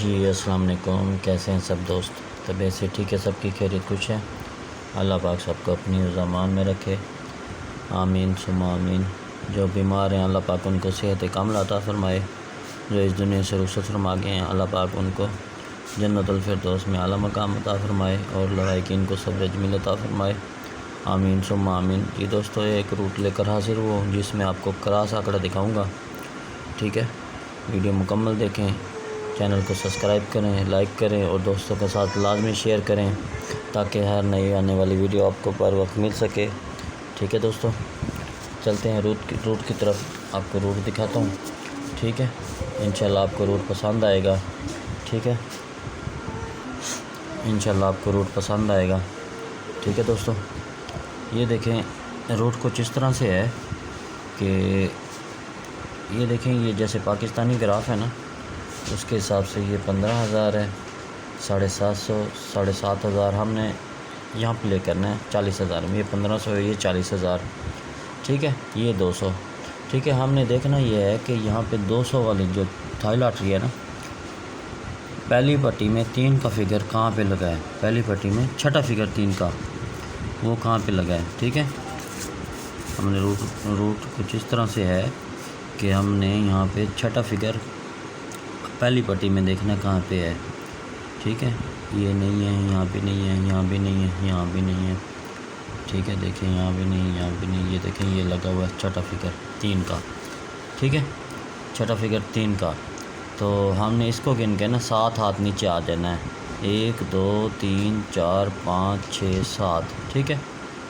जी अस्सलाम वालेकुम। कैसे हैं सब दोस्त? तबीयत से ठीक है? सबकी खैरियत कुछ है? अल्लाह पाक सबको अपनी ज़मान में रखे, आमीन सुम्मा आमीन। जो बीमार हैं अल्लाह पाक उनको सेहत कामिल अता फ़रमाए। जो इस दुनिया से रुखसत फरमा गए हैं अल्लाह पाक उनको जन्नतुल फिरदौस में आला मकाम अता फ़रमाए और लवाकिन को सब्र जमील अता फ़रमाए, आमीन सुम्मा आमीन। जी दोस्तों, एक रूट लेकर हाज़िर हुआ हूँ जिसमें आपको क्रॉस आंकड़ा दिखाऊँगा। ठीक है, वीडियो मुकम्मल देखें, चैनल को सब्सक्राइब करें, लाइक करें और दोस्तों के साथ लाजमी शेयर करें ताकि हर नई आने वाली वीडियो आपको बर वक्त मिल सके। ठीक है दोस्तों, चलते हैं रूट की तरफ, आपको रूट दिखाता हूँ। ठीक है, इंशाल्लाह आपको रूट पसंद आएगा। ठीक है, इंशाल्लाह आपको रूट पसंद आएगा। ठीक है दोस्तों, ये देखें रूट कुछ इस तरह से है कि ये देखें, ये जैसे पाकिस्तानी ग्राफ है ना, उसके हिसाब से ये 15,000 है, 750, 7,500 हमने यहाँ प्ले करना है 40,000 में। ये 1500 है, ये 40,000। ठीक है, ये 200। ठीक है, हमने देखना ये है कि यहाँ पे 200 वाली जो थाई लॉटरी है ना, पहली पट्टी में 3 का फिगर कहाँ पे लगा है? पहली पट्टी में छठा फिगर 3 का वो कहाँ पे लगा है? ठीक है, हमने रूट कुछ इस तरह से है कि हमने यहाँ पे छठा फिगर पहली पट्टी में देखना कहाँ पे है। ठीक है, ये नहीं है, यहाँ भी नहीं है, यहाँ भी नहीं है, यहाँ भी नहीं है। ठीक है, देखें यहाँ भी नहीं, यहाँ भी नहीं। ये देखें, ये लगा हुआ है छठा फिगर 3 का। ठीक है, छठा फिगर 3 का। तो हमने इसको गिन के ना 7 हाथ नीचे आ जाना है। 1 2 3 4 5 6 7। ठीक है,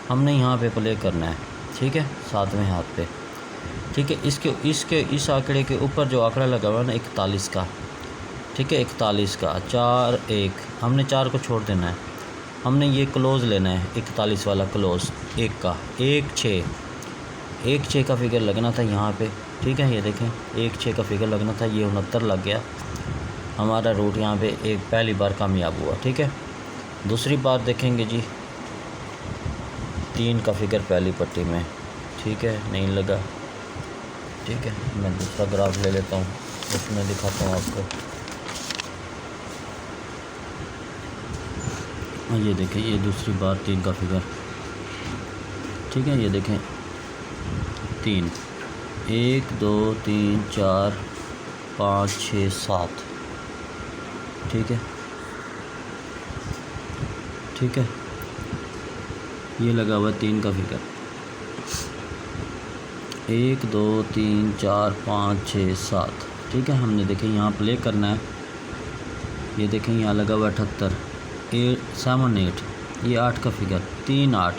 हमने यहाँ पे प्ले करना है। ठीक है, 7वें हाथ पे। ठीक है, इस आंकड़े के ऊपर जो आंकड़ा लगा हुआ है ना 41 का। ठीक है, 41 का 4 1, हमने 4 को छोड़ देना है। हमने ये क्लोज़ लेना है, 41 वाला क्लोज़ 1 का। 1 6 का फिगर लगना था यहाँ पे। ठीक है, ये देखें 1 6 का फिगर लगना था, ये 69 लग गया। हमारा रूट यहाँ पे एक पहली बार कामयाब हुआ। ठीक है, दूसरी बार देखेंगे जी, 3 का फिगर पहली पट्टी में। ठीक है, नहीं लगा। ठीक है, मैं दूसरा ग्राफ ले लेता हूँ, उसमें दिखाता हूँ आपको। ये देखें, ये दूसरी बार 3 का फिगर। ठीक है, ये देखें 3 1 2 3 4 5 6 7। ठीक है, ठीक है, ये लगा हुआ 3 का फिगर। 1 2 3 4 5 6 7। ठीक है, हमने देखें यहाँ प्ले करना है। ये देखें यहाँ लगा हुआ 78 7 8। ये 8 का फिगर 3 8।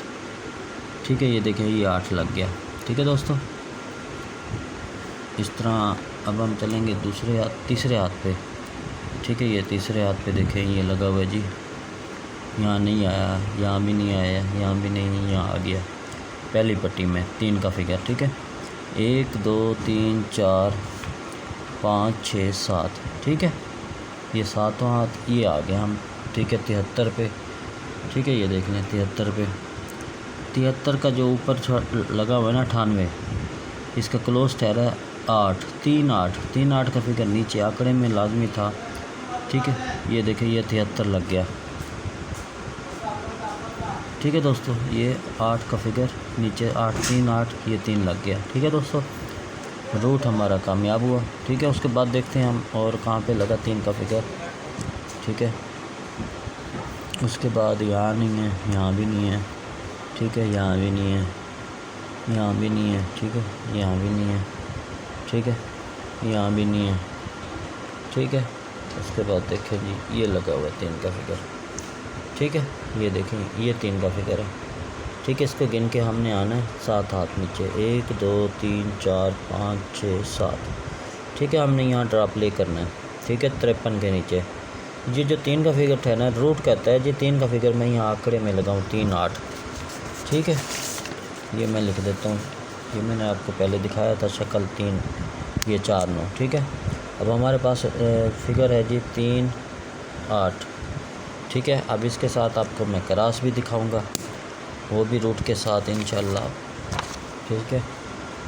ठीक है, ये देखें ये 8 लग गया। ठीक है दोस्तों, इस तरह अब हम चलेंगे तीसरे हाथ पे। ठीक है, ये तीसरे हाथ पे देखें ये लगा हुआ है जी, यहाँ नहीं आया, यहाँ भी नहीं आया, यहाँ भी नहीं, यहाँ आ गया पहली पट्टी में 3 का फिगर। ठीक है, 1 2 3 4 5 6 7। ठीक है, ये 7वां हाथ ये आ गया हम। ठीक है, 73 पे। ठीक है, ये देख लें 73 पे। 73 का जो ऊपर लगा हुआ है ना 98, इसका क्लोज ठहरा है 8 3 8। 3 8 का फिगर नीचे आंकड़े में लाजमी था। ठीक है, ये देखें ये 73 लग गया। ठीक है दोस्तों, ये 8 का फिगर नीचे 8 3 8, ये 3 लग गया। ठीक है दोस्तों, रूट हमारा कामयाब हुआ। ठीक है, उसके बाद देखते हैं हम और कहाँ पे लगा 3 का फिगर। ठीक है, उसके बाद यहाँ नहीं है, यहाँ भी नहीं है। ठीक है, यहाँ भी नहीं है, यहाँ भी नहीं है। ठीक है, यहाँ भी नहीं है। ठीक है, यहाँ भी नहीं है। ठीक है, उसके बाद देखें जी ये लगा हुआ है 3 का फिगर। ठीक है, ये देखें ये 3 का फिगर है। ठीक है, इसको गिन के हमने आना है 7 हाथ नीचे। 1 2 3 4 5 6 7। ठीक है, हमने यहाँ ड्रॉप प्ले करना है। ठीक है, 53 के नीचे ये जो 3 का फिगर ठहरा रूट कहता है जी 3 का फिगर मैं यहाँ आंकड़े में लगाऊँ 3 8। ठीक है, ये मैं लिख देता हूँ, ये मैंने आपको पहले दिखाया था शक्ल 3, ये 4 9। ठीक है, अब हमारे पास फिगर है जी 3 8। ठीक है, अब इसके साथ आपको मैं क्रॉस भी दिखाऊंगा, वो भी रूट के साथ इंशाल्लाह। ठीक है,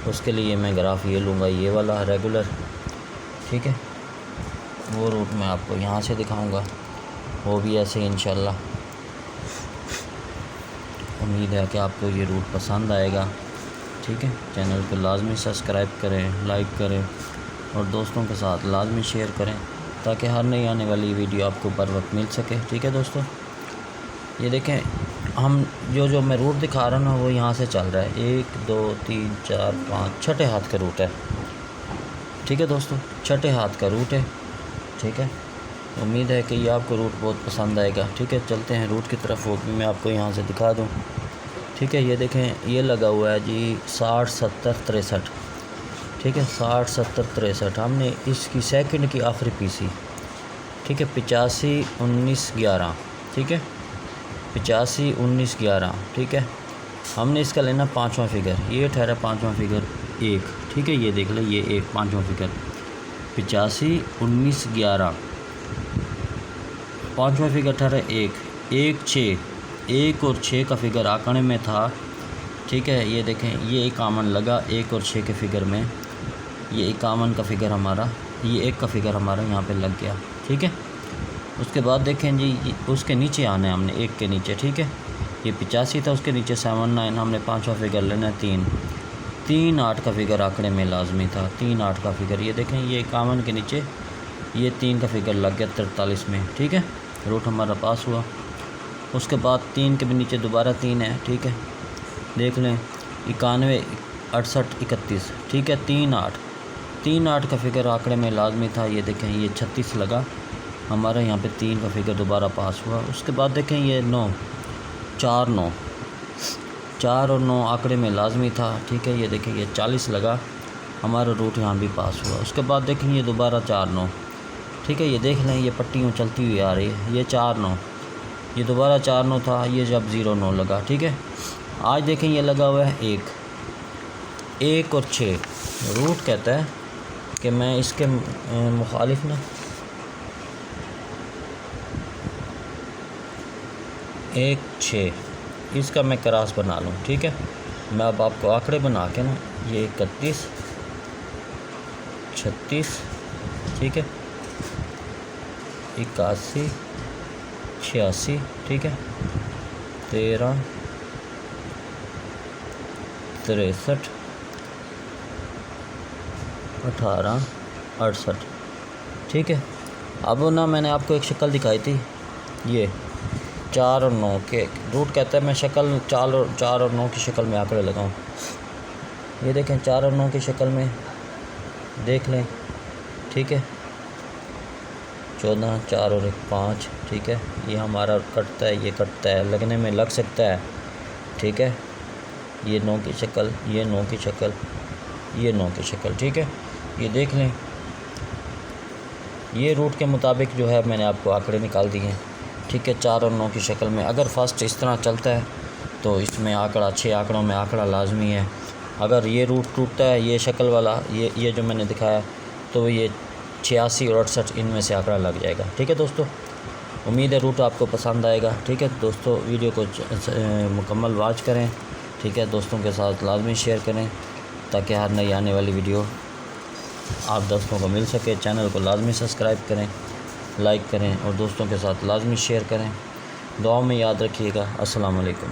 उसके लिए मैं ग्राफ ये लूँगा, ये वाला रेगुलर। ठीक है, वो रूट मैं आपको यहाँ से दिखाऊंगा, वो भी ऐसे इंशाल्लाह। उम्मीद है कि आपको ये रूट पसंद आएगा। ठीक है, चैनल को लाजमी सब्सक्राइब करें, लाइक करें और दोस्तों के साथ लाजमी शेयर करें ताकि हर नई आने वाली वीडियो आपको बर वक्त मिल सके। ठीक है दोस्तों, ये देखें, हम जो मैं रूट दिखा रहा हूँ वो यहाँ से चल रहा है। 1 2 3 4 5 छठे हाथ का रूट है। ठीक है दोस्तों, छठे हाथ का रूट है। ठीक है, उम्मीद है कि ये आपको रूट बहुत पसंद आएगा। ठीक है, चलते हैं रूट की तरफ, वो भी मैं आपको यहाँ से दिखा दूँ। ठीक है, ये देखें, ये लगा हुआ है जी 60 70 63। ठीक है, 60 70 63 हमने इसकी सेकंड की आखिरी पीसी। ठीक है, 85 19 11। ठीक है, 85 19 11। ठीक है, हमने इसका लेना पाँचवा फिगर, ये ठहरा पाँचवा फिगर 1। ठीक है, ये देख ले, ये 1 पाँचवा फिगर 85 19 11। पाँचवा फिगर ठहरा 1 1 6। 1 और 6 का फिगर आंकड़े में था। ठीक है, ये देखें, ये 51 लगा 1 और 6 के फिगर में। ये 51 का फिगर हमारा, ये 1 का फिगर हमारा यहाँ पे लग गया। ठीक है, उसके बाद देखें जी, उसके नीचे आना है हमने 1 के नीचे। ठीक है, ये 85 था, उसके नीचे 79, हमने पाँचवा फिगर लेना है 3 3 8 का फिगर आंकड़े में लाजमी था। 3 8 का फिगर, ये देखें, ये 51 के नीचे ये 3 का फिगर लग गया 43 में। ठीक है, रूट हमारा पास हुआ। उसके बाद 3 के भी नीचे दोबारा 3 है। ठीक है, देख लें, 91 68 31। ठीक है, 3 8 का फिगर आंकड़े में लाजमी था। ये देखें, ये 36 लगा हमारा, यहाँ पे 3 का फिगर दोबारा पास हुआ। उसके बाद देखें, ये 9 4 9 4 और 9 आंकड़े में लाजमी था। ठीक है, ये देखें, ये 40 लगा हमारा, रूट यहाँ भी पास हुआ। उसके बाद देखें, ये दोबारा 4 9। ठीक है, ये देख लें, ये पट्टियों चलती हुई आ रही है, ये 4 9, ये दोबारा 4 9 था, ये जब 0 9 लगा। ठीक है, आज देखें, ये लगा हुआ है 1 और 6। रूट कहता है कि मैं इसके मुखालिफ ना 1 6 इसका मैं क्रॉस बना लूँ। ठीक है, मैं अब आपको आंकड़े बना के ना, ये 31 36। ठीक है, 81 86। ठीक है, 13 63 18 68। ठीक है, अब ना मैंने आपको एक शक्ल दिखाई थी, ये 4 और 9 के। रूट कहता है मैं शक्ल 4 और 9 की शक्ल में आंकड़े लगाऊं। ये देखें, 4 और 9 की शक्ल में देख लें। ठीक है, 14 4 और 1 5। ठीक है, ये हमारा कटता है, ये कटता है, लगने में लग सकता है। ठीक है, ये 9 की शक्ल, ये 9 की शक्ल, ये 9 की शक्ल। ठीक है, ये देख लें, ये रूट के मुताबिक जो है मैंने आपको आंकड़े निकाल दिए हैं। ठीक है, 4 और 9 की शक्ल में अगर फर्स्ट इस तरह चलता है तो इसमें आंकड़ा 6 आंकड़ों में आंकड़ा लाजमी है। अगर ये रूट टूटता है, ये शक्ल वाला, ये जो मैंने दिखाया, तो ये 86 और 68 इनमें से आंकड़ा लग जाएगा। ठीक है दोस्तों, उम्मीद है रूट आपको पसंद आएगा। ठीक है दोस्तों, वीडियो को मुकम्मल वॉच करें। ठीक है, दोस्तों के साथ लाजमी शेयर करें ताकि हर नई आने वाली वीडियो आप दोस्तों को मिल सके। चैनल को लाजमी सब्सक्राइब करें, लाइक करें और दोस्तों के साथ लाजमी शेयर करें। दुआ में याद रखिएगा। अस्सलाम वालेकुम।